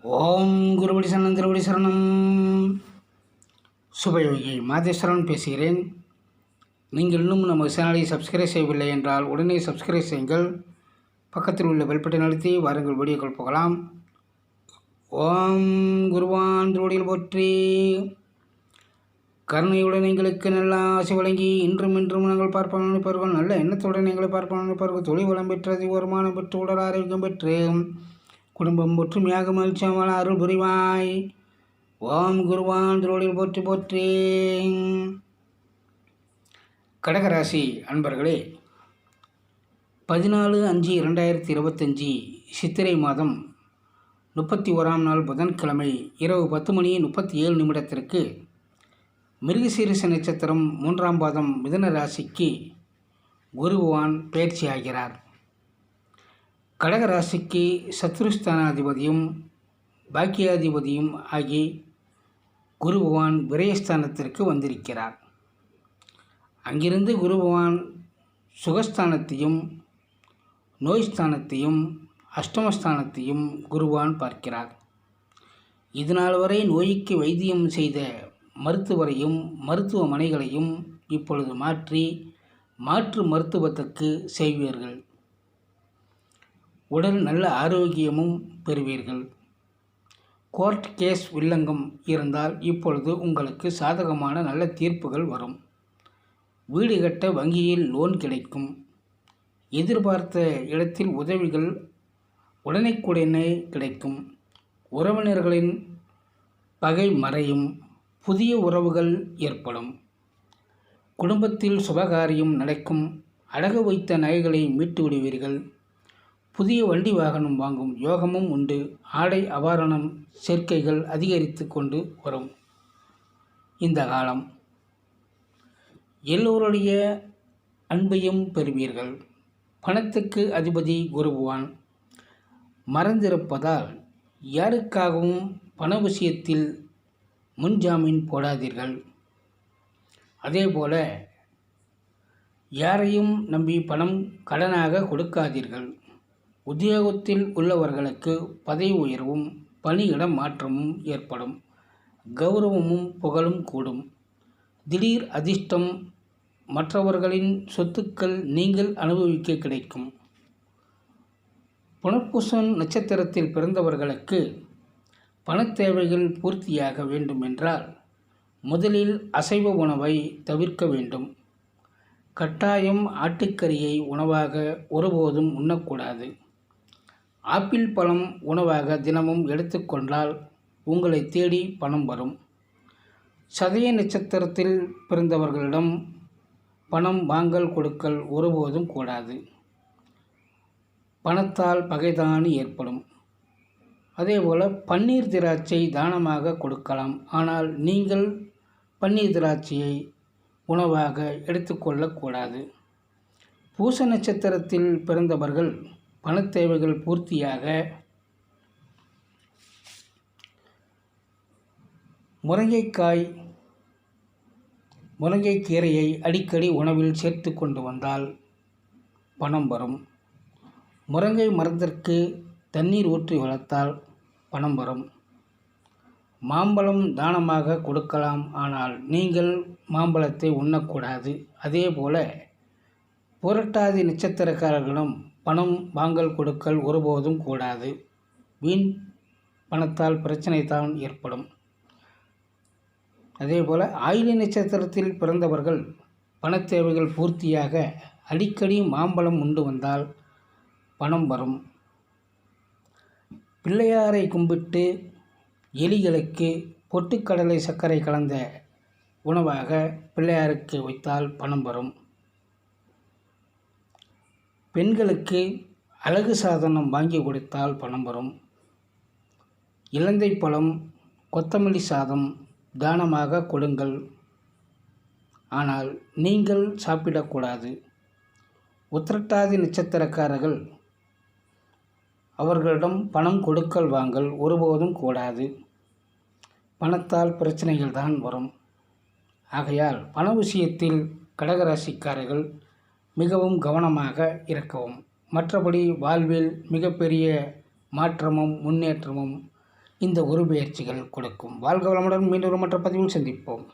ஓம் குருவடி சரணம் திருவடி சரணம். சுபயோகி மாதேஸ்வரன் பேசுகிறேன். நீங்கள் இன்னும் நம்ம சேனலை சப்ஸ்கிரைப் செய்யவில்லை என்றால் உடனே சப்ஸ்கிரைப் செய்யுங்கள். பக்கத்தில் உள்ள பெல் பட்டன் அழுத்தி வாருங்கள் வீடியோக்கள் போகலாம். ஓம் குருவான் திருவடியில் போற்றி. கருணையுடன் எங்களுக்கு நல்ல ஆசை வழங்கி இன்றும் நாங்கள் பார்ப்போம் நினைப்பார்கள். நல்ல எண்ணத்துடன் எங்களை பார்ப்போம் நினைப்பார்கள். தொழில் வளம் பெற்றது வருமானம் பெற்று உடல் ஆரோக்கியம் பெற்று குடும்பம் ஒற்றுமையாக மகிழ்ச்சியமான அருள் புரிவாய். ஓம் குருவான் திருவடியில் போற்றி போற்றி. கடகராசி அன்பர்களே, 14/5/2025 சித்திரை மாதம் 31ஆம் நாள் புதன்கிழமை இரவு 10:37 மிருகசீரிஷ நட்சத்திரம் 3ஆம் பாதம் மிதுன ராசிக்கு குருவான் பயிற்சியாகிறார். கடகராசிக்கு சத்ருஸ்தானாதிபதியும் பாக்கியாதிபதியும் ஆகி குரு பகவான் விரயஸ்தானத்திற்கு வந்திருக்கிறார். அங்கிருந்து குரு பகவான் சுகஸ்தானத்தையும் நோய்ஸ்தானத்தையும் அஷ்டமஸ்தானத்தையும் குருவான் பார்க்கிறார். இதனால் வரை நோய்க்கு வைத்தியம் செய்த மருத்துவரையும் மருத்துவமனைகளையும் இப்பொழுது மாற்று மருத்துவத்துக்கு செய்வீர்கள். உடல் நல்ல ஆரோக்கியமும் பெறுவீர்கள். கோர்ட் கேஸ் வில்லங்கம் இருந்தால் இப்பொழுது உங்களுக்கு சாதகமான நல்ல தீர்ப்புகள் வரும். வீடு கட்ட வங்கியில் லோன் கிடைக்கும். எதிர்பார்த்த இடத்தில் உதவிகள் உடனுக்குடனே கிடைக்கும். உறவினர்களின் பகை மறையும். புதிய உறவுகள் ஏற்படும். குடும்பத்தில் சுபகாரியம் நடக்கும். அடகு வைத்த நகைகளை மீட்டு விடுவீர்கள். புதிய வண்டி வாகனம் வாங்கும் யோகமும் உண்டு. ஆடை ஆபரணம் சேர்க்கைகள் அதிகரித்து கொண்டு வரும். இந்த காலம் எல்லோருடைய அன்பையும் பெறுவீர்கள். பணத்துக்கு அதிபதி குருபகவான் மறந்திருப்பதால் யாருக்காகவும் பண விஷயத்தில் முன்ஜாமீன் போடாதீர்கள். அதேபோல யாரையும் நம்பி பணம் கடனாக கொடுக்காதீர்கள். உத்தியோகத்தில் உள்ளவர்களுக்கு பதவி உயர்வும் பணியிட மாற்றமும் ஏற்படும். கௌரவமும் புகழும் கூடும். திடீர் அதிர்ஷ்டம். மற்றவர்களின் சொத்துக்கள் நீங்கள் அனுபவிக்க கிடைக்கும். புனர்பூசம் நட்சத்திரத்தில் பிறந்தவர்களுக்கு பணத்தேவைகள் பூர்த்தியாக வேண்டுமென்றால் முதலில் அசைவ உணவை தவிர்க்க வேண்டும். கட்டாயம் ஆட்டுக்கறியை உணவாக ஒருபோதும் உண்ணக்கூடாது. ஆப்பிள் பழம் உணவாக தினமும் எடுத்துக்கொண்டால் உங்களை தேடி பணம் வரும். சதய நட்சத்திரத்தில் பிறந்தவர்களிடம் பணம் வாங்கல் கொடுக்கல் ஒருபோதும் கூடாது. பணத்தால் பகைதான் ஏற்படும். அதேபோல் பன்னீர் திராட்சை தானமாக கொடுக்கலாம். ஆனால் நீங்கள் பன்னீர் திராட்சையை உணவாக எடுத்துக்கொள்ளக்கூடாது. பூச நட்சத்திரத்தில் பிறந்தவர்கள் பணத்தேவைகள் பூர்த்தியாக முருங்கைக்கீரையை அடிக்கடி உணவில் சேர்த்து கொண்டு வந்தால் பணம் வரும். முருங்கை மரத்திற்கு தண்ணீர் ஊற்றி வளர்த்தால் பணம் வரும். மாம்பழம் தானமாக கொடுக்கலாம். ஆனால் நீங்கள் மாம்பழத்தை உண்ணக்கூடாது. அதேபோல புரட்டாதி நட்சத்திரக்காரர்களிடம் பணம் வாங்கல் கொடுக்கல் ஒருபோதும் கூடாது. வீண் பணத்தால் பிரச்சனை தான் ஏற்படும். அதேபோல் ஆயிலி நட்சத்திரத்தில் பிறந்தவர்கள் பணத்தேவைகள் பூர்த்தியாக அடிக்கடி மாம்பழம் உண்டு வந்தால் பணம் வரும். பிள்ளையாரை கும்பிட்டு எலிகளுக்கு பொட்டுக்கடலை சர்க்கரை கலந்த உணவாக பிள்ளையாருக்கு வைத்தால் பணம் வரும். பெண்களுக்கு அழகு சாதனம் வாங்கி கொடுத்தால் பணம் வரும். இலந்தை பழம் கொத்தமல்லி சாதம் தானமாக கொடுங்கள். ஆனால் நீங்கள் சாப்பிடக்கூடாது. உத்திரட்டாதி நட்சத்திரக்காரர்கள் அவர்களிடம் பணம் கொடுக்கல் வாங்கல் ஒருபோதும் கூடாது. பணத்தால் பிரச்சனைகள் தான் வரும். ஆகையால் பண விஷயத்தில் கடகராசிக்காரர்கள் மிகவும் கவனமாக இருக்கவும். மற்றபடி வாழ்வில் மிகப்பெரிய மாற்றமும் முன்னேற்றமும் இந்த குரு பெயர்ச்சிகள் கொடுக்கும். வாழ்க வளமுடன். மீண்டும் ஒரு மற்ற பதிவில் சந்திப்போம்.